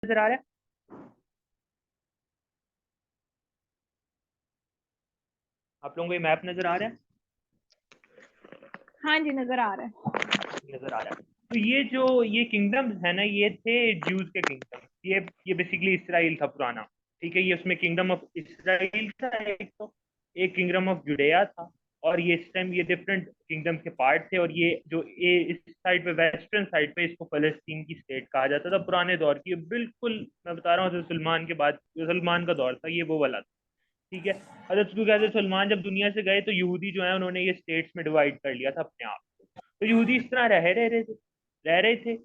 नजर आ रहा है? आप लोगों को ये मैप नजर आ रहा है? हाँ जी, नजर आ रहा है। नजर आ रहा है। तो ये किंगडम है ना, ये थे ज्यूज के किंगडम। ये बेसिकली इसराइल था पुराना। ठीक है, ये उसमें किंगडम ऑफ इसराइल था एक, तो एक किंगडम ऑफ जुडेया था। और ये इस टाइम ये डिफरेंट किंगडम के पार्ट थे। और ये जो ये इस साइड पे, वेस्टर्न साइड पे, इसको फलस्तीन की स्टेट कहा जाता था पुराने दौर की। ये बिल्कुल मैं बता रहा हूँ, जो सलमान के बाद जो सलमान का दौर था, ये वो वाला था। ठीक है। अच्छा, तो कहते सलमान जब दुनिया से गए तो यहूदी जो है उन्होंने ये स्टेट्स में डिवाइड कर लिया था अपने आप को। तो यहूदी इस तरह रह रहे थे।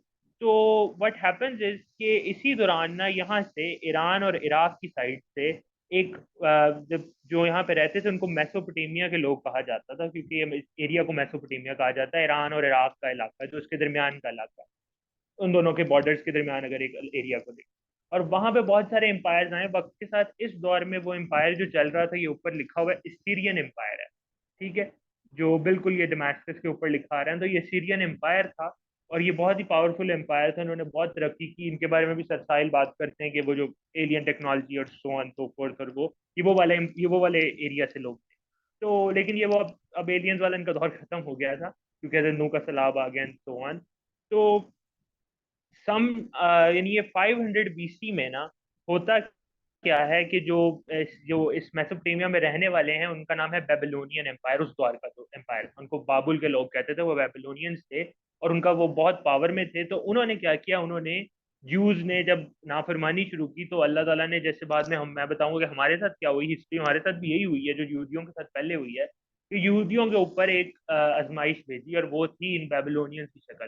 तो व्हाट हैपेंस इज कि इसी दौरान ना यहाँ से ईरान और इराक की साइड से एक जब जो यहाँ पे रहते थे उनको मेसोपोटामिया के लोग कहा जाता था, क्योंकि ये एरिया को मेसोपोटामिया कहा जाता है। ईरान और इराक का इलाका जो उसके दरमियान का इलाका है, उन दोनों के बॉर्डर्स के दरमियान अगर एक एरिया को देखें। और वहां पे बहुत सारे एम्पायर्स आए वक्त के साथ। इस दौर में वो एम्पायर जो चल रहा था, ये ऊपर लिखा हुआ है सीरियन एम्पायर है। ठीक है, जो बिल्कुल ये डमास्कस के ऊपर लिखा आ रहा है, तो ये सीरियन एम्पायर था। और ये बहुत ही पावरफुल एम्पायर था, उन्होंने बहुत तरक्की की। इनके बारे में भी सरसाइल बात करते हैं कि वो जो एलियन टेक्नोलॉजी और सो ऑन सो फोर्थ, और वो ये वो वाले एरिया से लोग थे। तो लेकिन ये वो अब एलियंस वाला इनका दौर खत्म हो गया था, क्योंकि नूह का सैलाब आ गया, सो ऑन। तो सम यानी ये 500 बीसी में ना होता क्या है कि जो इस मेसोपोटामिया में रहने वाले हैं उनका नाम है बेबीलोनियन एम्पायर। उस दौर का जो एम्पायर, उनको बाबुल के लोग कहते थे, वो बेबीलोनियंस थे। और उनका वो बहुत पावर में थे। तो उन्होंने क्या किया, उन्होंने ज्यूज ने जब नाफरमानी शुरू की, तो अल्लाह ताला ने, जैसे बाद में हम मैं बताऊंगा कि हमारे साथ क्या हुई, हिस्ट्री हमारे साथ भी यही हुई है जो यहूदियों के साथ पहले हुई है, कि यहूदियों के ऊपर एक आजमाइश भेजी, और वो थी इन बेबीलोनियंस की शक्ल।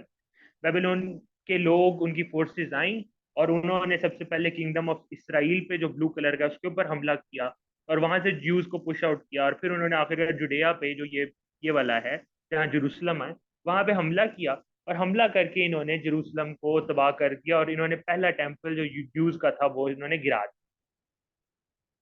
बेबीलोन के लोग, उनकी फोर्सेस आई, और उन्होंने सबसे पहले किंगडम ऑफ इसराइल पे जो ब्लू कलर का, उसके ऊपर हमला किया। और वहां से ज्यूज को पुश आउट किया। और फिर उन्होंने आखिर जुडेया पे, जो ये वाला है जहाँ जेरूसलम है, वहां पे हमला किया। और हमला करके इन्होंने जेरूसलम को तबाह कर दिया। और इन्होंने पहला टेम्पल जो ज्यूज का था वो इन्होंने गिरा दिया।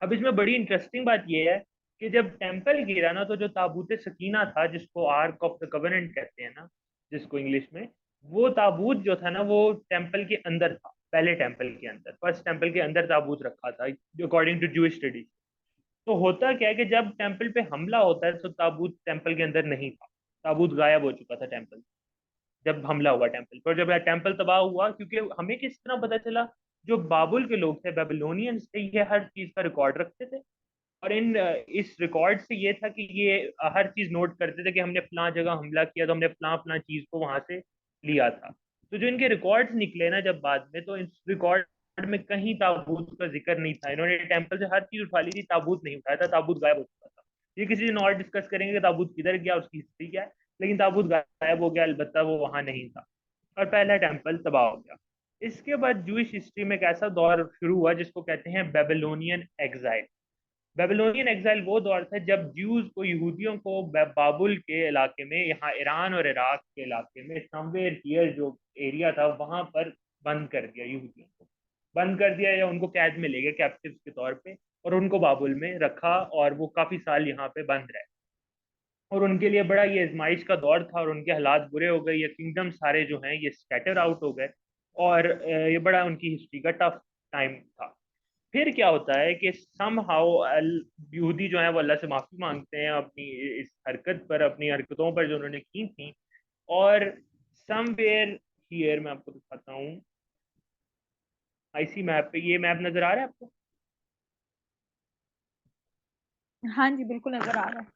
अब इसमें बड़ी इंटरेस्टिंग बात यह है कि जब टेम्पल गिरा ना, तो जो ताबूत सकीना था, जिसको आर्क ऑफ द कवेनेंट कहते हैं ना, जिसको इंग्लिश में, वो ताबूत जो था ना, वो टेम्पल के अंदर था। पहले टेम्पल के अंदर, फर्स्ट टेम्पल के अंदर ताबूत रखा था, अकॉर्डिंग टू जूइश स्टडीज। तो होता क्या है कि जब टेम्पल पे हमला होता है तो ताबूत टेम्पल के अंदर नहीं था। ताबूत गायब हो चुका था टेम्पल, जब हमला हुआ टेम्पल पर। जब टेम्पल तबाह हुआ, क्योंकि हमें किस तरह पता चला, जो बाबुल के लोग थे, बेबीलोनियंस थे, ये हर चीज का रिकॉर्ड रखते थे। और इस रिकॉर्ड से ये था कि ये हर चीज नोट करते थे कि हमने फलां जगह हमला किया, तो हमने फलां फलां चीज को वहां से लिया था। तो जो इनके रिकॉर्ड्स निकले ना जब बाद में, तो इस रिकॉर्ड में कहीं ताबूत का जिक्र नहीं था। इन्होंने टेम्पल से हर चीज उठा ली थी, ताबूत नहीं उठाया था, ताबूत गायब हो चुका था। ये किसी दिन और डिस्कस करेंगे कि ताबूत किधर गया, उसकी हिस्ट्री क्या है। लेकिन ताबूत गायब हो गया, अलबत्ता वो वहां नहीं था। और पहला टेम्पल तबाह हो गया। इसके बाद जूइश हिस्ट्री में एक ऐसा दौर शुरू हुआ जिसको कहते हैं बेबीलोनियन एग्जाइल। बेबीलोनियन एग्जाइल वो दौर था जब ज्यूज को, यहूदियों को बाबुल के इलाके में, यहाँ ईरान और इराक के इलाके में, समवेयर हियर जो एरिया था, वहां पर बंद कर दिया। यहूदियों को बंद कर दिया, या उनको कैद में ले गए कैप्टिव्स के तौर पे, और उनको बाबुल में रखा। और वो काफी साल यहाँ पे बंद रहे। और उनके लिए बड़ा ये आजमाइश का दौर था, और उनके हालात बुरे हो गए। ये किंगडम सारे जो हैं ये स्कैटर आउट हो गए। और ये बड़ा उनकी हिस्ट्री का टफ टाइम था। फिर क्या होता है कि सम हाउ यहूदी जो है वो अल्लाह से माफी मांगते हैं अपनी इस हरकत पर, अपनी हरकतों पर जो उन्होंने की थी। और समवेयर हियर मैं आपको दिखाता हूँ, आईसी मैप पे, ये मैप नजर आ रहा है आपको? हाँ जी, बिल्कुल नजर आ रहा है।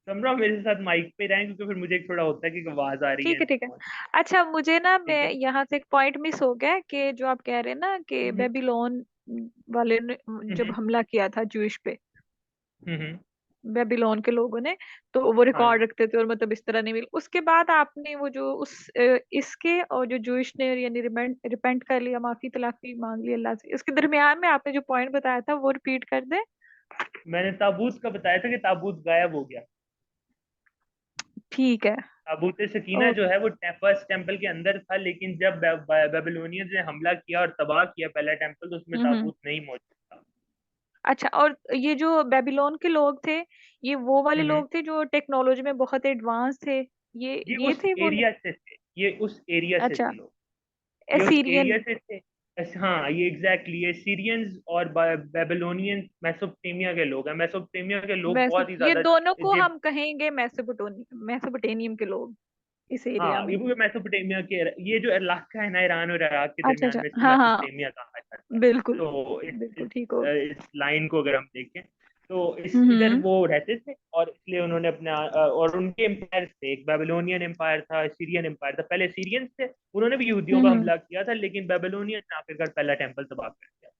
समझो मेरे साथ माइक पे रहें, क्योंकि फिर मुझे एक थोड़ा होता है कि आवाज आ रही ठीक है है, ठीक है। तो। अच्छा, मुझे ना, मैं ठीक है। यहाँ से एक पॉइंट मिस हो गया कि जो आप कह रहे हैं ना कि हम्म बेबीलोन वाले ने जब हम्म हमला किया था जूश पे, हम्म। बेबीलोन के लोगों ने, तो वो हाँ रिकॉर्ड रखते थे और मतलब इस तरह नहीं मिल, उसके बाद आपने वो जो इसके और जो जूश ने यानी रिपेंट रिपेंट कर लिया, माफी तलाफी मांग ली अल्लाह से, उसके दरमियान में आपने जो पॉइंट बताया था वो रिपीट कर दे। मैंने ताबूत का बताया था कि ताबूत गायब हो गया। ठीक है। ताबूत सकीना जो ओके। है वो फर्स्ट टेम्पल के अंदर था, लेकिन जब बेबीलोनियंस ने हमला किया और तबाह किया पहला टेम्पल, तो उसमें हम्म। ताबूत नहीं मौजूद था। अच्छा, और ये जो बेबीलोन के लोग थे, ये वो वाले हम्म। लोग थे जो टेक्नोलॉजी में बहुत एडवांस थे? ये ये ये उस थे वो एरिया से थे, ये उस एरिया से अच्छा, थे लोग। ये उस एसीरियन। एरिया से थे। हाँ ये एग्जैक्टली ये सीरियंस और बेबीलोनियंस मेसोपोटामिया के लोग हैं। मेसोपोटामिया के लोग मैसो बहुत ही ये ज्यादा दोनों को इजिप्ट। हम कहेंगे मेसोपोटामियम के लोग इस एरिया हाँ में। ये मेसोपोटामिया के, ये जो इलाका है ना ईरान और इराक के अच्छा दरमियान अच्छा, में, इसको हाँ हाँ, मेसोपोटामिया कहा जाता है। बिल्कुल तो बिल्कुल ठीक हो। इस लाइन को अगर हम देखें तो इस इधर हम्म वो रहते थे, और इसलिए उन्होंने अपना और उनके एम्पायर थे, एक बेबीलोनियन एम्पायर था, सीरियन एम्पायर था। पहले सीरियंस थे, उन्होंने भी यहूदियों हम्म पर हम्म, हमला किया था, लेकिन बेबीलोनियन ने आखिरकार पहला टेंपल तबाह कर दिया।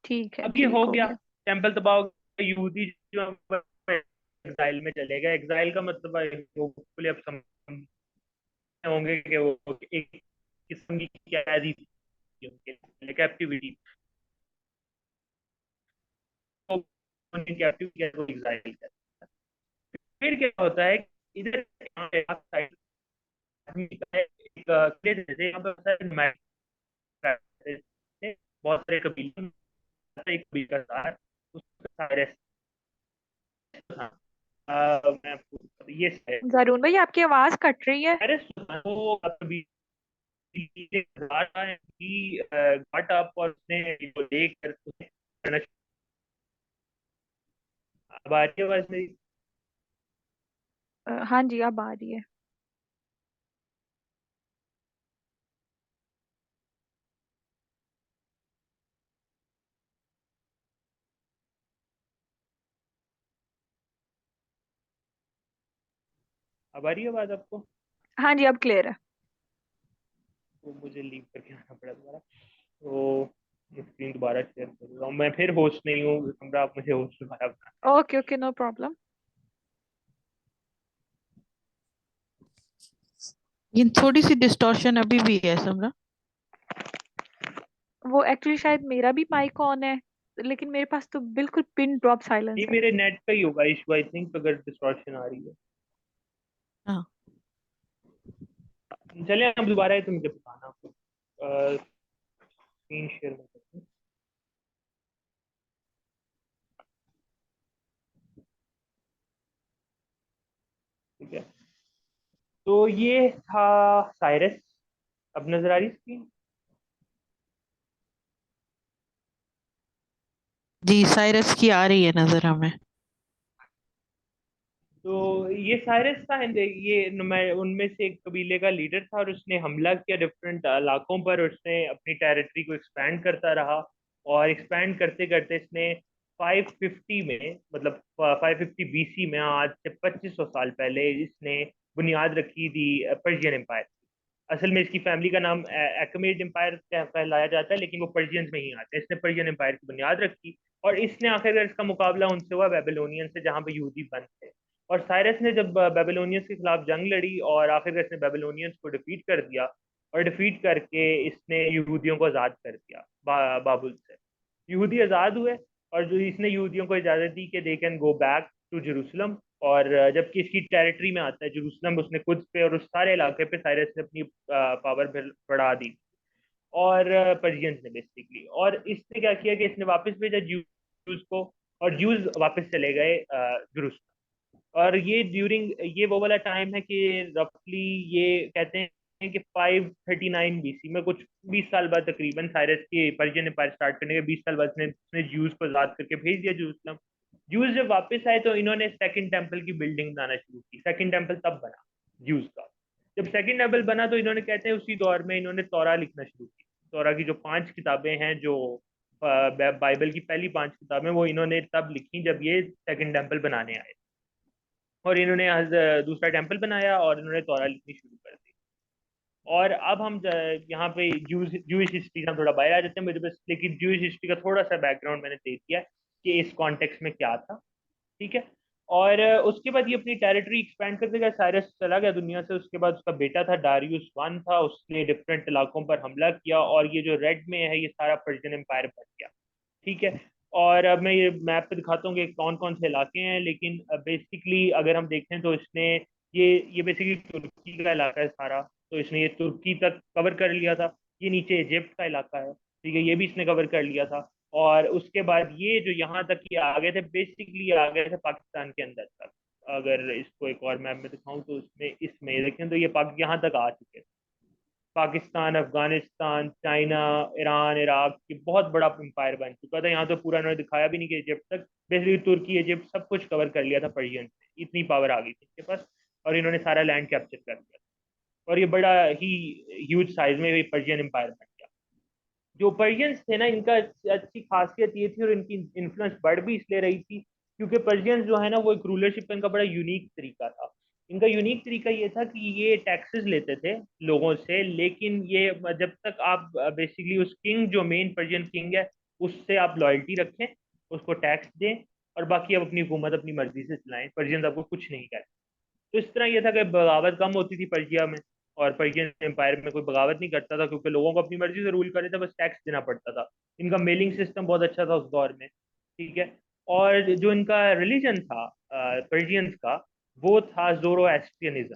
ठीक है, अब ये ठीक हो हो गया, गया। टेंपल तबाह हो गया, यहूदी जो एग्जाइल में चले गए। एग्जाइल का मतलब है, hopefully अब समझ होंगे कि वो एक किस्म की कैदी थी उनके लिए, कैप्टिविटी। तो उनकी कैप्टिविटी को एग्जाइल करता है। फिर क्या होता है, इधर यहाँ पे आप साइड एक किले जैसे यहाँ पे होता है, बहुत सारे कबीले, एक कबीले का सरदार, उसका सारे था। ये है जरून भाई, आपकी आवाज कट रही है। सारे वो कबीले की घाट आप, और उसने जो लेकर उसने करना शुरू। अब आ रही है आवाज मेरी? हाँ जी, अब आ रही है। अब आ रही है आवाज आपको? हाँ जी, अब क्लियर है। तो मुझे लीव करके आना पड़ा दोबारा। तो मैं स्क्रीन दोबारा शेयर कर रहा हूँ। मैं फिर होस्ट नहीं हूँ कमरा, आप मुझे होस्ट दोबारा बना। Okay okay, no problem. ये थोड़ी सी डिस्टॉर्शन अभी भी है समरा। वो एक्चुअली शायद मेरा भी माइक ऑन है, लेकिन मेरे पास तो बिल्कुल पिन ड्रॉप ये साइलेंस है। मेरे नेट का ही होगा इशू आई थिंक, अगर डिस्टॉर्शन आ रही है। हाँ चले आप दोबारा है तो मुझे बताना। स्क्रीन शेयर में करते हैं, ठीक है। तो ये था साइरस। अब नजर आ रही स्क्रीन? जी, साइरस की आ रही है नजर हमें। तो ये साइरस था, and ये मैं उनमें से एक कबीले का लीडर था, और उसने हमला किया डिफरेंट इलाकों पर। उसने अपनी टेरिटरी को एक्सपैंड करता रहा, और एक्सपैंड करते करते इसने 550 में, मतलब 550 बीसी में, आज से 2500 साल पहले, इसने बुनियाद रखी थी पर्शियन एम्पायर। असल में इसकी फैमिली का नाम एकमेड एम्पायर कहलाया जाता है, लेकिन वो पर्शियंस में ही आते हैं। इसने पर्शियन एम्पायर की बुनियाद रखी, और इसने आखिरकार इसका मुकाबला उनसे हुआ, बेबीलोनियन से, जहाँ पे यहूदी बंद थे। और साइरस ने जब बेबीलोनियंस के खिलाफ जंग लड़ी, और आखिरकार इसने बेबीलोनियंस को डिफीट कर दिया, और डिफीट करके इसने यहूदियों को आज़ाद कर दिया बाबुल से। यहूदी आज़ाद हुए, और जो इसने यहूदियों को इजाज़त दी कि they can go back to Jerusalem. और जबकि इसकी टेरिटरी में आता है जेरूसलम, उसने खुद पे और उस सारे इलाके पे साइरस ने अपनी पावर बढ़ा दी, और पर्शियंस ने बेसिकली। और इसने क्या किया कि इसने वापस भेजा ज्यूज को, और ज्यूज वापस चले गए जेरूसलम। और ये ड्यूरिंग ये वो वाला टाइम है कि रफली ये कहते हैं कि 539 बीसी में, कुछ 20 साल बाद तकरीबन, साइरस के पर्शियन एम्पायर स्टार्ट करने के 20 साल बाद इसने ज्यूज को आजाद करके भेज दिया जेरूसलम। ज्यूज जब वापस आए तो इन्होंने सेकंड टेम्पल की बिल्डिंग बनाना शुरू की। सेकंड टेम्पल तब बना ज्यूज का, जब सेकंड टेम्पल बना, तो इन्होंने कहते हैं उसी दौर में इन्होंने तौरा लिखना शुरू की। तौरा की जो 5 किताबें हैं, जो बाइबल की पहली 5 किताबें, वो इन्होंने तब लिखी जब ये सेकंड टेम्पल बनाने आए। और इन्होंने दूसरा टेम्पल बनाया, और इन्होंने तौरा लिखनी शुरू कर दी। और अब हम यहाँ पे जूइश हिस्ट्री से हम थोड़ा बाहर आ जाते हैं मेरे पास, लेकिन जूइश हिस्ट्री का थोड़ा सा बैकग्राउंड मैंने दे दिया कि इस कॉन्टेक्स्ट में क्या था, ठीक है। और उसके बाद ये अपनी टेरिटरी एक्सपैंड करते गया। साइरस चला गया दुनिया से, उसके बाद उसका बेटा था डारियस वन था, उसने डिफरेंट इलाकों पर हमला किया, और ये जो रेड में है ये सारा पर्शियन एम्पायर बन गया, ठीक है। और अब मैं ये मैप पे दिखाता हूँ कि कौन कौन से इलाके हैं, लेकिन बेसिकली अगर हम देखें तो इसने ये बेसिकली तुर्की का इलाका है सारा। तो इसने ये तुर्की तक कवर कर लिया था। ये नीचे इजिप्ट का इलाका है, ठीक है, ये भी इसने कवर कर लिया था। और उसके बाद ये जो यहाँ तक ये आ गए थे, बेसिकली आ गए थे पाकिस्तान के अंदर तक। अगर इसको एक और मैप में दिखाऊं तो इसमें इसमें देखें तो ये पाक यहाँ तक आ चुके थे, Pakistan, Afghanistan, China, Iran, Iraq, ये बहुत बड़ा एम्पायर बन चुका था। यहाँ तो पूरा इन्होंने दिखाया भी नहीं कि इजिप्ट तक, बेसिकली तुर्की, इजिप्ट सब कुछ कवर कर लिया था पर्शियन ने, इतनी पावर आ गई थी इनके पास। और इन्होंने सारा लैंड कैप्चर कर लिया, और ये बड़ा ही ह्यूज साइज में पर्शियन एम्पायर बन गया। जो पर्शियंस थे ना, इनका अच्छी खासियत ये थी, और इनकी इन्फ्लुएंस बढ़ भी इसलिए रही थी क्योंकि पर्शियंस जो है ना, वो एक रूलरशिप का इनका बड़ा यूनिक तरीका था। इनका यूनिक तरीका ये था कि ये टैक्सेस लेते थे लोगों से, लेकिन ये जब तक आप बेसिकली उस किंग, जो मेन पर्शियन किंग है, उससे आप लॉयल्टी रखें, उसको टैक्स दें, और बाकी आप अपनी हुकूमत अपनी मर्जी से चलाएं, पर्शियंस आपको कुछ नहीं कहते। तो इस तरह ये था कि बगावत कम होती थी पर्शिया में, और पर्शियन एम्पायर में कोई बगावत नहीं करता था क्योंकि लोगों को अपनी मर्जी से रूल करे थे, बस टैक्स देना पड़ता था। इनका मेलिंग सिस्टम बहुत अच्छा था उस दौर में, ठीक है। और जो इनका रिलीजन था पर्शियंस का, वो था जोरोएस्ट्रियनिज्म,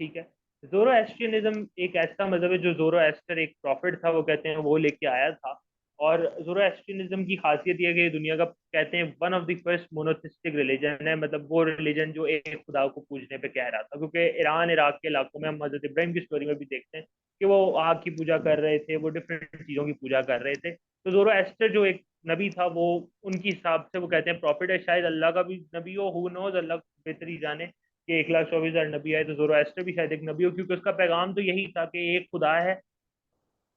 ठीक है। जोरोएस्ट्रियनिज्म एक ऐसा मजहब है जो जोरोएस्टर एक प्रॉफिट था, वो कहते हैं वो लेके आया था। और जोरोएस्ट्रियनिज्म की खासियत यह है कि दुनिया का, कहते हैं, one of the first monotheistic religion है, मतलब वो रिलीजन जो एक खुदा को पूजने पे कह रहा था। क्योंकि ईरान, इराक के इलाकों में हम हजरत इब्राहिम की स्टोरी में भी देखते हैं कि वो आग की पूजा कर रहे थे, वो डिफरेंट चीज़ों की पूजा कर रहे थे। तो जोरोएस्टर जो एक नबी था, वो उनकी हिसाब से वो कहते हैं प्रॉफिट है, शायद अल्लाह का भी नबी हो, हु नोज, अल्लाह बेहतरी जाने कि 1,24,000 नबी आए, तो जोरोएस्टर भी शायद एक नबी हो, क्योंकि उसका पैगाम तो यही था कि एक खुदा है,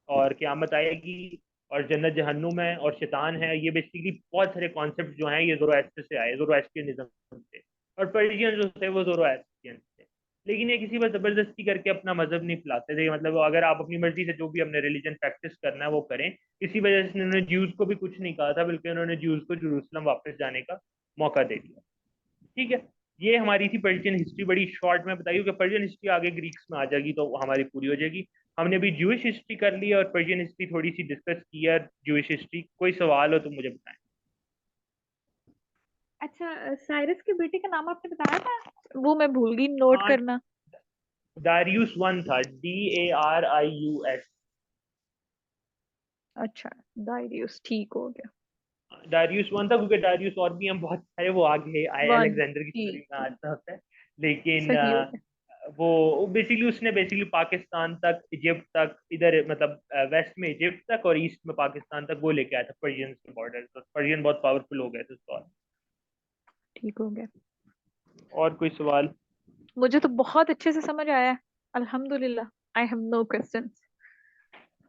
और क़यामत आएगी, और जन्नत जहन्नुम है, और शैतान है। ये बेसिकली बहुत सारे कॉन्सेप्ट जो हैं ये जोरोएस्टर से आए, जोरोएस्ट्रियनिज्म से। और पर्शियन जो थे वो जोरोएस्ट्रियन थे। लेकिन ये किसी पर जबरदस्ती करके अपना मजहब नहीं फैलाते थे, मतलब अगर आप अपनी मर्जी से जो भी अपने रिलीजन प्रैक्टिस करना है वो करें। इसी वजह से उन्होंने ज्यूज को भी कुछ नहीं कहा था, बल्कि उन्होंने ज्यूज को जेरूसलम वापस जाने का मौका दे दिया, ठीक है। ये हमारी थी पर्शियन हिस्ट्री, बड़ी शॉर्ट में बताई, कि पर्शियन हिस्ट्री आगे ग्रीक्स में आ जाएगी तो हमारी पूरी हो जाएगी। हमने भी ज्यूइश हिस्ट्री कर ली और पर्शियन हिस्ट्री थोड़ी सी डिस्कस की है, ज्यूइश हिस्ट्री। कोई सवाल हो तो मुझे बताएं। अच्छा, साइरस के बेटे का नाम आपने बताया था, वो मैं भूल गई नोट हाँ, करना। दारियुस वन था, DARIUS। अच्छा, डायरियस, ठीक हो गया। डारियुस वन था क्योंकि डारियुस और भी हम बहुत सारे वो आगे आए, वन, अलेक्जेंडर की स्टोरी ठीक में ठीक, आता होता है। लेकिन सही हो गया। वो बेसिकली उसने बेसिकली पाकिस्तान तक, इजिप्ट तक, इधर मतलब वेस्ट में इजिप्ट तक और ईस्ट में पाकिस्तान तक वो लेके आया था पर्शियन के बॉर्डर। तो पर्शियन बहुत पावरफुल हो गए थे उस दौर। ठीक हो गया। और कोई सवाल? मुझे तो बहुत अच्छे से समझ आया, अल्हम्दुलिल्लाह। I have no questions.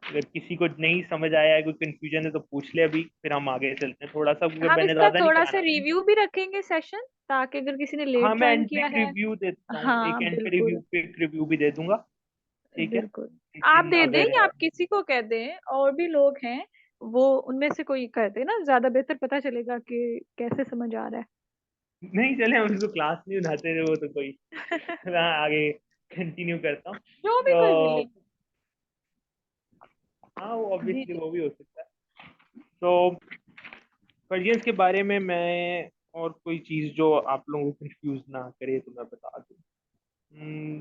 अगर किसी को नहीं समझ आया है, कोई कंफ्यूजन है, तो पूछ ले अभी, फिर हम आगे चलते हैं थोड़ा सा, क्योंकि हम मैंने इसका ज्यादा नहीं थोड़ा सा कराना था। रिव्यू भी रखेंगे सेशन, ताकि अगर किसी ने हाँ, लेट मैं ज्वाइन एंड पे किया एक है। रिव्यू देता हूँ, एक हाँ एंड पे रिव्यू, बिल्कुल, क्विक रिव्यू भी दे दूंगा, ठीक है। बिल्कुल। आप लेकिन दे दें अगर या आप किसी को कह दें, और भी लोग हैं, वो उनमें से कोई कह दे ना, ज्यादा बेहतर पता चलेगा कि कैसे समझ आ रहा नहीं, चले, हम इसको क्लास नहीं बनाते थे वो तो कोई। है। मैं आगे कंटिन्यू करता हूँ जो भी कोई तो। फीलिंग। हाँ, वो जी ऑब्वियसली जी। वो भी हो सकता है। तो पर्शियंस के बारे में मैं और कोई चीज़ जो आप लोगों को कंफ्यूज ना करे तो मैं बता दूँ।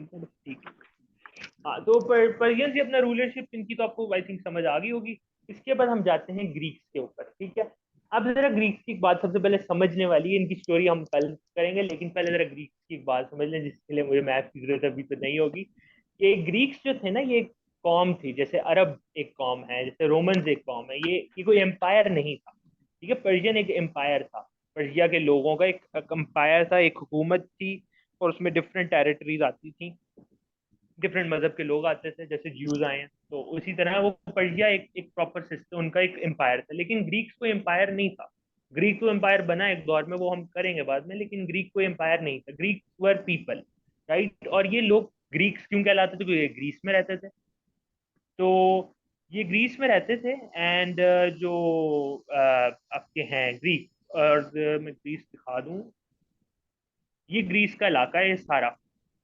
चलो ठीक है। हाँ, तो पर्शियंस ही अपना रूलरशिप, इनकी तो आपको आई थिंक समझ आ गई होगी। इसके बाद हम जाते हैं ग्रीक्स के ऊपर, ठीक है। अब जरा ग्रीक्स की एक बात सबसे पहले समझने वाली है, इनकी स्टोरी हम कल करेंगे, लेकिन पहले जरा ग्रीक्स की एक बात समझ लें, जिसके लिए मुझे मैथ की जरूरत अभी तो नहीं होगी। ये ग्रीक्स जो थे ना, ये एक कौम थी, जैसे अरब एक कौम है, जैसे रोमन्स एक कौम है। ये कोई एम्पायर नहीं था, ठीक है। पर्शियन एक एम्पायर था, पर्शिया के लोगों का एक एम्पायर था, एक हुकूमत थी, और उसमें डिफरेंट टेरिटरीज आती थी, डिफरेंट मजहब के लोग आते थे, जैसे ज्यूज आए हैं, तो उसी तरह वो पर्शिया एक एक प्रॉपर सिस्टम, उनका एक एम्पायर था। लेकिन ग्रीक्स को एम्पायर नहीं था। ग्रीक को एम्पायर बना एक दौर में, वो हम करेंगे बाद में, लेकिन ग्रीक को एम्पायर नहीं था। Greek were people, right. और ये लोग ग्रीक्स क्यों कहलाते थे? क्योंकि ये ग्रीस में रहते थे। तो ये ग्रीस में रहते थे, एंड जो आपके हैं ग्रीक, और मैं ग्रीस दिखा दूं, ये ग्रीस का इलाका है ये सारा,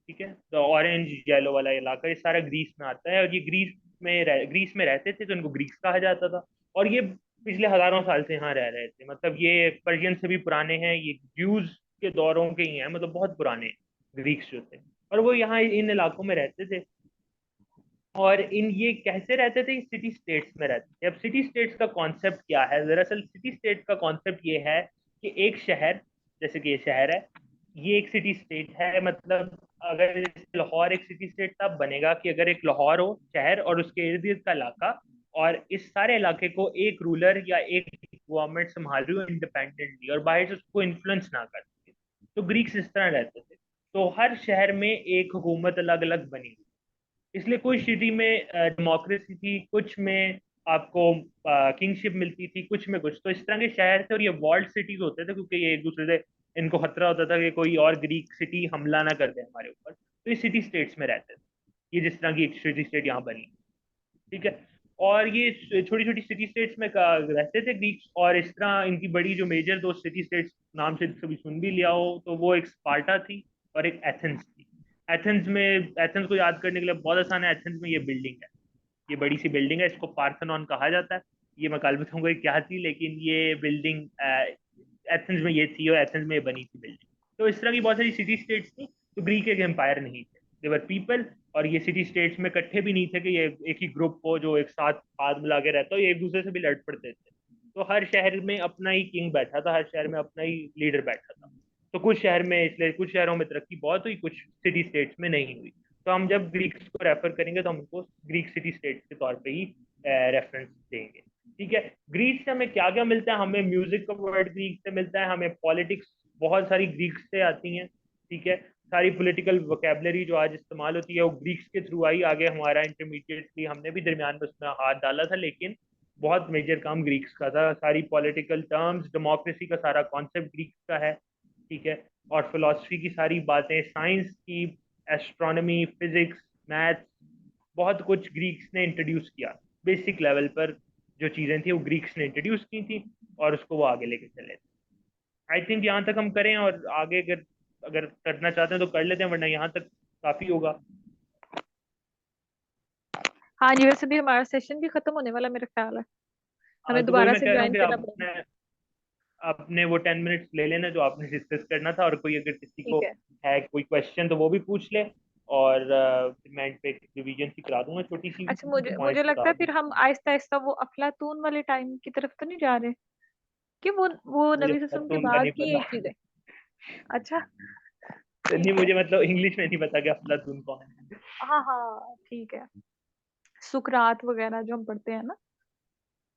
ठीक है। तो ऑरेंज येलो वाला इलाका ये सारा ग्रीस में आता है, और ये ग्रीस में रहते थे, तो इनको ग्रीक्स कहा जाता था। और ये पिछले हजारों साल से यहाँ रह रहे थे, मतलब ये पर्शियन से भी पुराने हैं, ये ज्यूज के दौरों के ही हैं, मतलब बहुत पुराने ग्रीक्स जो थे। और वो यहाँ इन इलाकों में रहते थे। और इन ये कैसे रहते थे? सिटी स्टेट्स में रहते थे। अब सिटी स्टेट्स का कॉन्सेप्ट क्या है? दरअसल सिटी स्टेट का कॉन्सेप्ट ये है कि एक शहर, जैसे कि ये शहर है, ये एक सिटी स्टेट है। मतलब अगर लाहौर एक सिटी स्टेट तब बनेगा कि अगर एक लाहौर हो शहर और उसके इर्द गिर्द का इलाका, और इस सारे इलाके को एक रूलर या एक गवर्नमेंट संभाल रही हो इंडिपेंडेंटली और बाहर से उसको इन्फ्लुएंस ना कर सके। तो ग्रीक्स इस तरह रहते थे। तो हर शहर में एक हुकूमत अलग अलग बनी हुई, इसलिए कुछ सिटी में डेमोक्रेसी थी, कुछ में आपको किंगशिप मिलती थी, कुछ में कुछ। तो इस तरह के शहर थे और ये वॉल्ड सिटीज होते थे, क्योंकि ये एक दूसरे से इनको खतरा होता था कि कोई और ग्रीक सिटी हमला ना कर दे हमारे ऊपर। तो ये सिटी स्टेट्स में रहते थे, ये जिस तरह की एक सिटी स्टेट यहाँ बनी, ठीक है। और ये छोटी छोटी सिटी स्टेट्स में रहते थे ग्रीक्स। और इस तरह इनकी बड़ी जो मेजर दो सिटी स्टेट्स नाम से कभी सुन भी लिया हो तो वो एक स्पार्टा थी और एक एथेंस थी। एथेंस को याद करने के लिए बहुत आसान है। एथेंस में ये बिल्डिंग है, ये बड़ी सी बिल्डिंग है, इसको पार्थेनॉन कहा जाता है। ये मैं कल बताऊंगा ये क्या थी, लेकिन ये बिल्डिंग एथेंस में ये थी और एथेंस में ये बनी थी बिल्डिंग। तो इस तरह की बहुत सारी सिटी स्टेट्स थी। तो ग्रीक एक एम्पायर नहीं थे, देवर पीपल। और ये सिटी स्टेट्स में इकट्ठे भी नहीं थे कि ये एक ही ग्रुप हो जो एक साथ हाथ मिला के रहता हो, ये एक दूसरे से भी लड़ पड़ते थे। तो हर शहर में अपना ही किंग बैठा था, हर शहर में अपना ही लीडर बैठा था। तो कुछ शहर में, इसलिए कुछ शहरों में तरक्की बहुत हुई, कुछ सिटी स्टेट्स में नहीं हुई। तो हम जब ग्रीक्स को रेफर करेंगे तो हम उनको ग्रीक सिटी स्टेट्स के तौर पे ही रेफरेंस देंगे, ठीक है। ग्रीक से हमें क्या क्या मिलता है? हमें म्यूजिक का वर्ड ग्रीक से मिलता है, हमें पॉलिटिक्स बहुत सारी ग्रीक से आती हैं, ठीक है। सारी पॉलिटिकल वोकेबलरी जो आज इस्तेमाल होती है वो ग्रीक्स के थ्रू आई आगे। हमारा इंटरमीडिएटली हमने भी दरमियान में उसमें हाथ डाला था, लेकिन बहुत मेजर काम ग्रीक्स का था। सारी पॉलिटिकल टर्म्स, डेमोक्रेसी का सारा कॉन्सेप्ट ग्रीक्स का है, ठीक है। और फिलोसफी की सारी बातें, साइंस की, एस्ट्रोनॉमी, फिजिक्स, मैथ्स, बहुत कुछ ग्रीक्स ने इंट्रोड्यूस किया। बेसिक लेवल पर जो चीज़ें थी वो ग्रीक्स ने इंट्रोड्यूस की थी और उसको वो आगे लेके चले थे। आई थिंक यहाँ तक हम करें, और आगे अगर अगर करना चाहते हैं तो कर लेते हैं, वरना यहाँ तक काफ़ी होगा। हाँ जी, वैसे भी हमारा सेशन भी खत्म होने वाला मेरा ख्याल है, हमें तो वही दोबारा मैं से कह रहा हूँ ज्वाइन कि करना आप पड़ेगा। अपने वो 10 मिनट्स ले लेना जो आपने डिस्कस करना था, और कोई अगर किसी को ठीक है। है कोई क्वेश्चन तो वो भी पूछ ले। और मैं इन पे रिवीजन सी करा दूंगा, छोटी सी अच्छा, मुझे मुझे पॉइंट्स लगता बता है फिर दूंगा। हम आहिस्ता आहिस्ता वो अफलातून वाले टाइम की तरफ तो नहीं जा रहे, कि वो मुझे नबी सल्लल्लाहु अलैहि वसल्लम के अफलातून का बाद नहीं की पता। एक चीज है। अच्छा, नहीं, ठीक है। मुझे मतलब इंग्लिश में नहीं पता कि अफलातून कौन है। हाँ हाँ, ठीक है। सुकरात वगैरह जो हम पढ़ते हैं ना,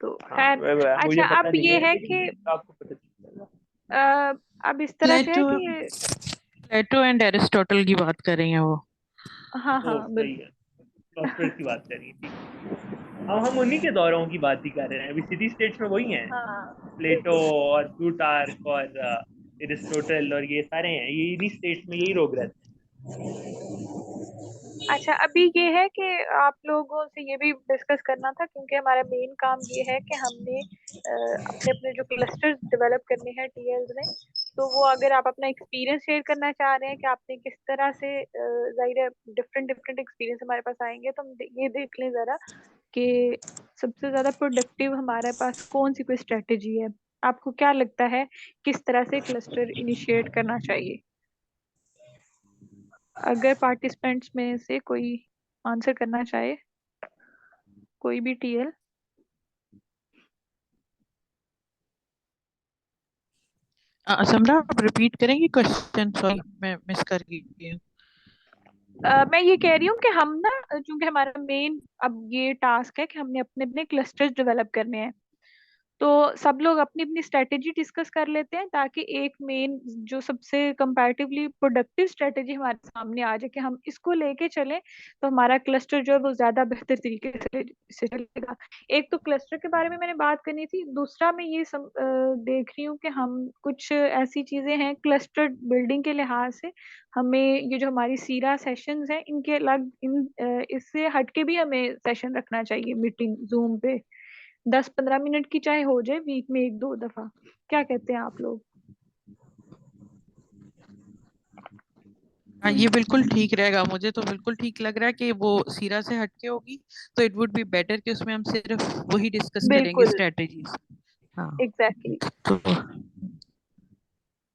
तो हाँ, खैर। मुझे अच्छा, पता अब नहीं ये है, है लेकिन कि ये आपको पता चल जाएगा। अ, अब इस तरह से है प्लेटो कि प्लेटो एंड एरिस्टोटल की बात कर रही हैं वो। हाँ ओ हाँ, सही बिल्कुल। है, फिलोसफर्स की बात करिए, ठीक है। अब हम उन्हीं के दौरों की बात ही कर रहे हैं, अभी सिटी स्टेट्स में वही हैं। हाँ, प्लेटो और प्लूटार्क और एरिस्टोटल और ये सारे हैं, ये इन्हीं स्टेट्स में यही लोग रहते अच्छा, अभी ये है कि आप लोगों से ये भी डिस्कस करना था, क्योंकि हमारा मेन काम ये है कि हमने अपने अपने जो क्लस्टर्स डेवलप करने हैं टीएल्स में। तो वो अगर आप अपना एक्सपीरियंस शेयर करना चाह रहे हैं कि आपने किस तरह से, जाहिर है डिफरेंट डिफरेंट एक्सपीरियंस हमारे पास आएंगे, तो हम ये देख लें जरा कि सबसे ज्यादा प्रोडक्टिव हमारे पास कौन सी कोई स्ट्रेटेजी है। आपको क्या लगता है किस तरह से क्लस्टर इनिशिएट करना चाहिए? अगर पार्टिसिपेंट्स में से कोई आंसर करना चाहे, कोई भी टीएल। समरा, आप रिपीट करेंगे क्वेश्चन? सॉरी, मैं मिस कर गई हूँ। मैं ये कह रही हूँ कि हम ना, चूंकि हमारा मेन अब ये टास्क है कि हमने अपने अपने क्लस्टर्स डेवलप करने हैं, तो सब लोग अपनी अपनी स्ट्रेटेजी डिस्कस कर लेते हैं, ताकि एक मेन जो सबसे कंपैरेटिवली प्रोडक्टिव स्ट्रेटेजी हमारे सामने आ जाए कि हम इसको लेके चलें, तो हमारा क्लस्टर जो है वो ज्यादा बेहतर तरीके से चलेगा। एक तो क्लस्टर के बारे में मैंने बात करनी थी, दूसरा मैं ये देख रही हूँ कि हम कुछ ऐसी चीजें हैं क्लस्टर बिल्डिंग के लिहाज से, हमें ये जो हमारी सीरा सेशंस हैं इनके अलग इससे हटके भी हमें सेशन रखना चाहिए, मीटिंग जूम पे 10-15 मिनट की चाहे हो जाए वीक में 1-2 दफा। क्या कहते हैं आप लोग? हाँ, ये बिल्कुल ठीक रहेगा। मुझे तो बिल्कुल ठीक लग रहा है कि वो सीरा से हटके होगी, तो इट वुड बी बेटर कि उसमें हम सिर्फ वही डिस्कस करेंगे, बिल्कुल, स्ट्रेटेजीज। हाँ, एग्जैक्टली। तो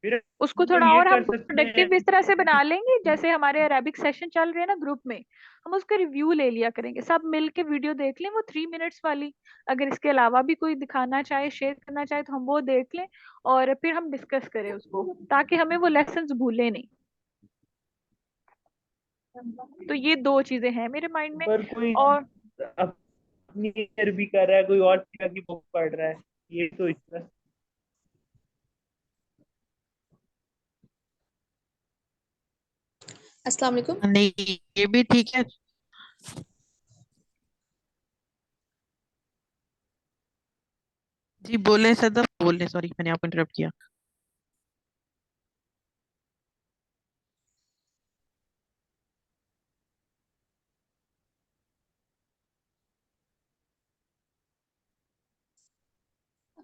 फिर उसको तो थोड़ा ये और हम कर सकते प्रोडक्टिव इस हैं। तरह से बना लेंगे, जैसे हमारे अरेबिक सेशन चल रहे हैं ना ग्रुप में, हम उसका रिव्यू ले लिया करेंगे, सब मिल के वीडियो देख लें वो 3 मिनट्स वाली। अगर इसके अलावा भी कोई दिखाना चाहे, शेयर करना चाहे, तो हम वो देख लें और फिर हम डिस्कस करें उसको, ताकि हमें वो लेसन भूले नहीं। तो ये दो चीजें हैं मेरे माइंड में। पर कोई और अपनी भी कर रहा है, कोई और सीरा की बुक पढ़ रहा है, ये तो इतना। अस्सलाम वालेकुम। नहीं, ये भी ठीक है। जी बोले सदफ, बोले, सॉरी मैंने आपको इंटरप्ट किया।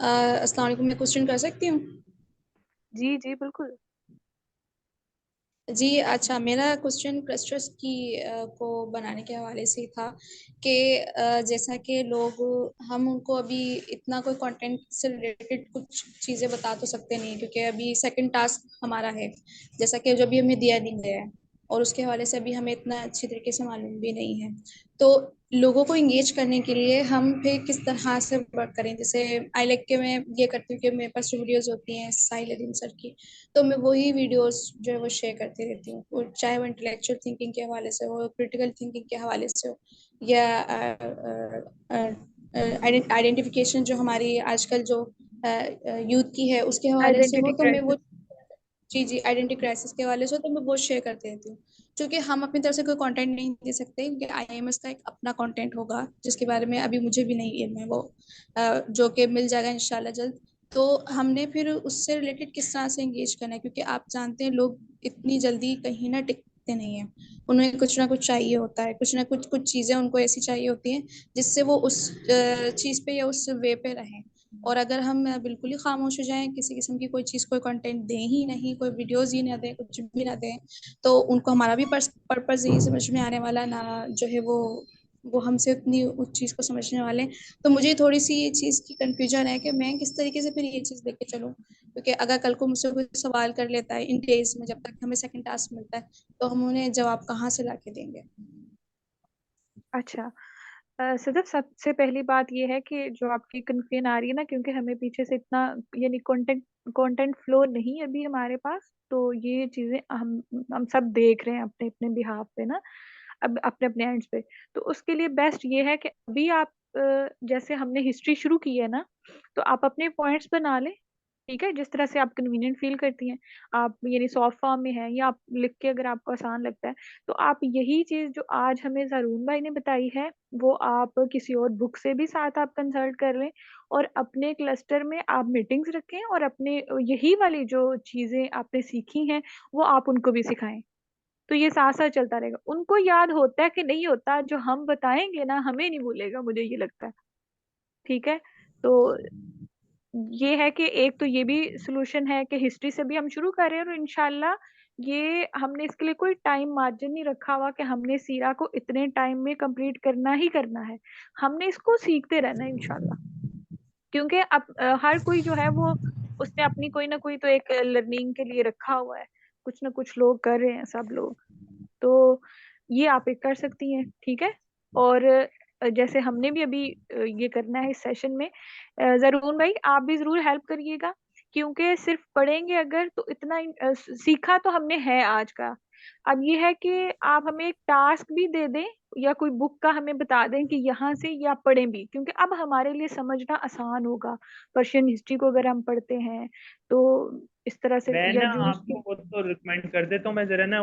अस्सलाम वालेकुम, मैं क्वेश्चन कर सकती हूँ? जी जी बिल्कुल। जी अच्छा, मेरा क्वेश्चन क्लस्टर्स की को बनाने के हवाले से ही था कि जैसा कि लोग, हम उनको अभी इतना कोई कंटेंट से रिलेटेड कुछ चीज़ें बता तो सकते नहीं, क्योंकि अभी सेकंड टास्क हमारा है, जैसा कि जो भी हमें दिया नहीं गया है, और उसके हवाले से अभी हमें इतना अच्छी तरीके से मालूम भी नहीं है। तो लोगों को इंगेज करने के लिए हम फिर किस तरह से वर्क करें? जैसे आई लाइक के मैं ये करती हूँ कि मेरे पास वीडियोज़ होती हैं साहिल अदीम सर की, तो मैं वही वीडियोस जो है वो शेयर करती रहती हूँ, और चाहे वो इंटेलेक्चुअल थिंकिंग के हवाले से हो, क्रिटिकल थिंकिंग के हवाले से हो, या आइडेंटिफिकेशन जो हमारी आजकल जो यूथ की है उसके हवाले से हो, आइडेंटिटी तो मैं वो, क्राइसिस। जी जी, आइडेंटिटी क्राइसिस के हवाले से हो, तो मैं वो शेयर करती रहती हूँ। क्योंकि हम अपनी तरफ से कोई कंटेंट नहीं दे सकते, क्योंकि आईएमएस का एक अपना कंटेंट होगा जिसके बारे में अभी मुझे भी नहीं इल्म है, वो जो कि मिल जाएगा इंशाल्लाह जल्द। तो हमने फिर उससे रिलेटेड किस तरह से एंगेज करना है, क्योंकि आप जानते हैं लोग इतनी जल्दी कहीं ना टिकते नहीं हैं, उन्हें कुछ ना कुछ चाहिए होता है, कुछ ना कुछ कुछ चीज़ें उनको ऐसी चाहिए होती हैं जिससे वो उस चीज़ पे या उस वे पे रहें। और अगर हम बिल्कुल ही खामोश हो जाएं, किसी किस्म की कोई चीज़, कोई कंटेंट दें ही नहीं, कोई वीडियोस ही ना दें, कुछ भी ना दें, तो उनको हमारा भी पर्पस यही समझ में आने वाला ना, जो है वो हमसे उतनी उस चीज़ को समझने वाले हैं। तो मुझे थोड़ी सी ये चीज़ की कंफ्यूजन है कि मैं किस तरीके से फिर ये चीज़ लेके चलूँ, क्योंकि अगर कल को मुझसे कोई सवाल कर लेता है इन डेज में, जब तक हमें सेकंड टास्क मिलता है, तो हम उन्हें जवाब कहाँ से ला के देंगे? अच्छा, सदफ सबसे पहली बात ये है कि जो आपकी कन्फ्यूजन आ रही है ना, क्योंकि हमें पीछे से इतना यानी कंटेंट फ्लो नहीं है अभी हमारे पास, तो ये चीजें हम सब देख रहे हैं अपने अपने बिहाफ पे ना, अब अपने अपने एंड्स पे। तो उसके लिए बेस्ट ये है कि अभी आप जैसे हमने हिस्ट्री शुरू की है ना, तो आप अपने पॉइंट्स बना लें। ठीक है, जिस तरह से आप कन्वीनियंट फील करती हैं, आप यानी सॉफ्ट फॉर्म में है या आप लिख के अगर आपको आसान लगता है, तो आप यही चीज जो आज हमें जरून भाई ने बताई है, वो आप किसी और बुक से भी साथ आप कंसल्ट कर लें, और अपने क्लस्टर में आप मीटिंग्स रखें, और अपने यही वाली जो चीजें आपने सीखी हैं वो आप उनको भी सिखाएं। तो ये साथ साथ चलता रहेगा, उनको याद होता है कि नहीं होता, जो हम बताएंगे ना हमें नहीं भूलेगा, मुझे ये लगता है। ठीक है, तो ये है कि एक तो ये भी सोल्यूशन है कि हिस्ट्री से भी हम शुरू करें, और इंशाल्लाह ये हमने इसके लिए कोई टाइम मार्जिन नहीं रखा हुआ कि हमने सीरा को इतने टाइम में कंप्लीट करना ही करना है। हमने इसको सीखते रहना है इंशाल्लाह, क्योंकि अब हर कोई जो है वो उसने अपनी कोई ना कोई तो एक लर्निंग के लिए रखा हुआ है, कुछ ना कुछ लोग कर रहे हैं सब लोग। तो ये आप एक कर सकती हैं। ठीक है, और जैसे हमने भी अभी ये करना है इस सेशन में, जरूर भाई आप भी जरूर हेल्प करिएगा, क्योंकि सिर्फ पढ़ेंगे अगर तो इतना सीखा तो हमने है आज का। अब ये है कि आप हमें एक टास्क भी दे दें, या कोई बुक का हमें बता दें कि यहाँ से या पढ़ें भी, क्योंकि अब हमारे लिए समझना आसान होगा। पर्शियन हिस्ट्री को अगर हम पढ़ते हैं तो इस तरह से, मैं या ना जूस आपको को। वो तो रिकमेंड कर देता हूँ। मैं जरा ना,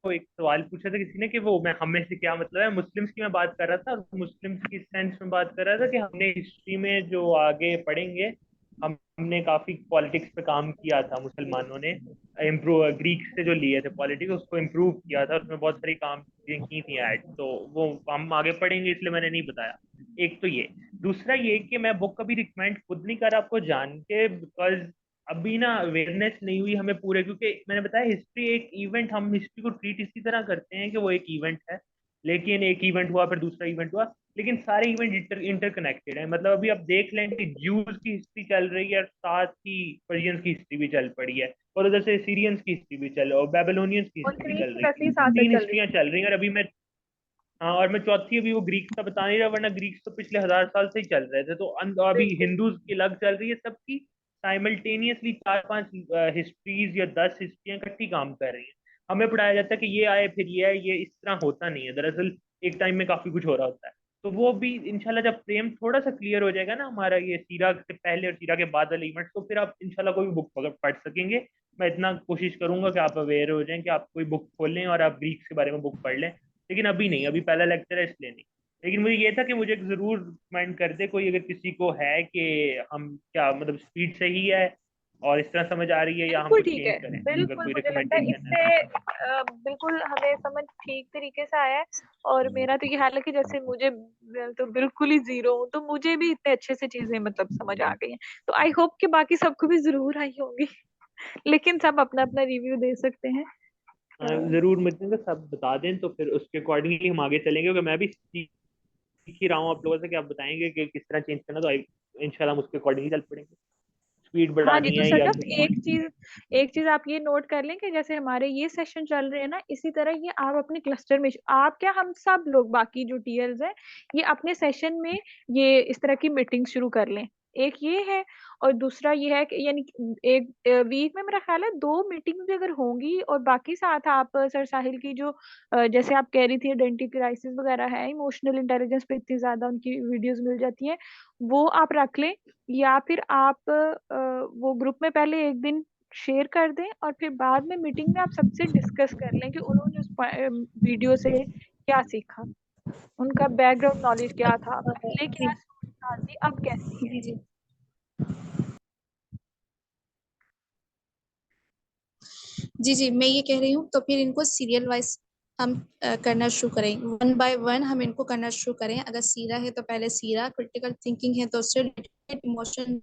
वो एक सवाल पूछा था किसी ने कि वो मैं हमें से क्या मतलब है, मुस्लिम्स की मैं बात कर रहा था, और मुस्लिम्स की सेंस में बात कर रहा था कि हमने हिस्ट्री में जो आगे पढ़ेंगे, हमने काफी पॉलिटिक्स पे काम किया था, मुसलमानों ने इम्प्रूव ग्रीक से जो लिए थे पॉलिटिक्स उसको इम्प्रूव किया था, उसमें बहुत सारी काम चीजें की थी ऐड, तो वो हम आगे पढ़ेंगे इसलिए मैंने नहीं बताया। एक तो ये, दूसरा ये कि मैं बुक कभी रिकमेंड खुद नहीं कर रहा आपको जान के, बिकॉज अभी ना अवेयरनेस नहीं हुई हमें पूरे, क्योंकि मैंने बताया हिस्ट्री एक इवेंट, हम हिस्ट्री को ट्रीट इसी तरह करते हैं कि वो एक इवेंट है, लेकिन एक इवेंट हुआ फिर दूसरा इवेंट हुआ, लेकिन सारे इवेंट इंटरकनेक्टेड है। मतलब अभी आप देख लें कि ज्यूज की हिस्ट्री चल रही है और साथ ही पर्शियंस की हिस्ट्री भी चल पड़ी है, और उधर से सीरियंस की हिस्ट्री भी चल, और बेबीलोनियंस की और हिस्ट्री भी ग्रीक चल की रही वैसे ही है, साथ साथ तीन चल रही हिस्ट्रियां चल रही हैं। और अभी मैं, हाँ, और मैं चौथी अभी वो ग्रीक का बता नहीं रहा, वरना ग्रीक तो पिछले 1000 साल से ही चल रहे थे, तो अभी बिल्कुल। हिंदूज की अलग चल रही है सबकी, साइमल्टेनियसली 4-5 हिस्ट्रीज या 10 हिस्ट्रियां इकट्ठी काम कर रही हैं। हमें पढ़ाया जाता है कि ये आए फिर ये आए, ये इस तरह होता नहीं है दरअसल। एक टाइम में काफी कुछ हो रहा होता है। तो वो भी इंशाल्लाह जब फ्रेम थोड़ा सा क्लियर हो जाएगा ना हमारा, ये सीरा से पहले और सीरा के बाद वाले इवेंट्स, तो फिर आप इंशाल्लाह कोई भी बुक पढ़ सकेंगे। मैं इतना कोशिश करूंगा कि आप अवेयर हो जाएं कि आप कोई बुक खोल लें और आप ग्रीक्स के बारे में बुक पढ़ लें। लेकिन अभी नहीं, अभी पहला लेक्चर है इसलिए नहीं। लेकिन मुझे ये था कि मुझे एक जरूर रिकमेंड कर दे कोई, अगर किसी को है कि हम क्या मतलब स्पीड सही है और इस तरह समझ आ रही है, या हम बिल्कुल कुछ ठीक है, चेंज करें, अगर बिल्कुल कोई मुझे लगता है रिकमेंडेशन है। इससे बिल्कुल हमें समझ ठीक तरीके से आया है। और मेरा तो ये हाल है कि जैसे मुझे, मैं तो बिल्कुल ही जीरो हूँ, तो मुझे भी इतने अच्छे से चीजें मतलब समझ आ गई हैं। तो आई होप कि बाकी सबको भी जरूर आई होंगी। लेकिन सब अपना अपना रिव्यू दे सकते हैं। जरूर मुझे सब बता दें तो फिर उसके अकॉर्डिंगली हम आगे चलेंगे, क्योंकि मैं भी सीख ही रहा हूँ आप लोगों से कि आप बताएंगे कि किस तरह चेंज करना, तो इंशाल्लाह हम उसके अकॉर्डिंगली चल पड़ेंगे। स्पीड हाँ जी, बढ़ानी तो है या सटअप एक चीज आप ये नोट कर लें कि जैसे हमारे ये सेशन चल रहे हैं ना, इसी तरह ये आप अपने क्लस्टर में, आप क्या, हम सब लोग बाकी जो टीएल्स हैं, ये अपने सेशन में ये इस तरह की मीटिंग शुरू कर लें। एक ये है, और दूसरा ये है कि यानी कि एक वीक में मेरा ख्याल है 2 मीटिंग भी अगर होंगी, और बाकी साथ आप सर साहिल की जो जैसे आप कह रही थी आइडेंटिटी क्राइसिस वगैरह है, इमोशनल इंटेलिजेंस पे इतनी ज्यादा उनकी वीडियोस मिल जाती हैं, वो आप रख लें। या फिर आप वो ग्रुप में पहले एक दिन शेयर कर दें, और फिर बाद में मीटिंग में आप सबसे डिस्कस कर लें कि उन्होंने उस वीडियो से क्या सीखा, उनका बैकग्राउंड नॉलेज क्या था, पहले जी क्या स्टोरी थी, अब कैसी है। जी जी जी जी मैं ये कह रही हूँ, तो फिर इनको सीरियल वाइज हम करना शुरू करें, 1 बाय 1 हम इनको करना शुरू करें। अगर सीरा है तो पहले सीरा, क्रिटिकल थिंकिंग है तो उससे रिलेटेड, इमोशन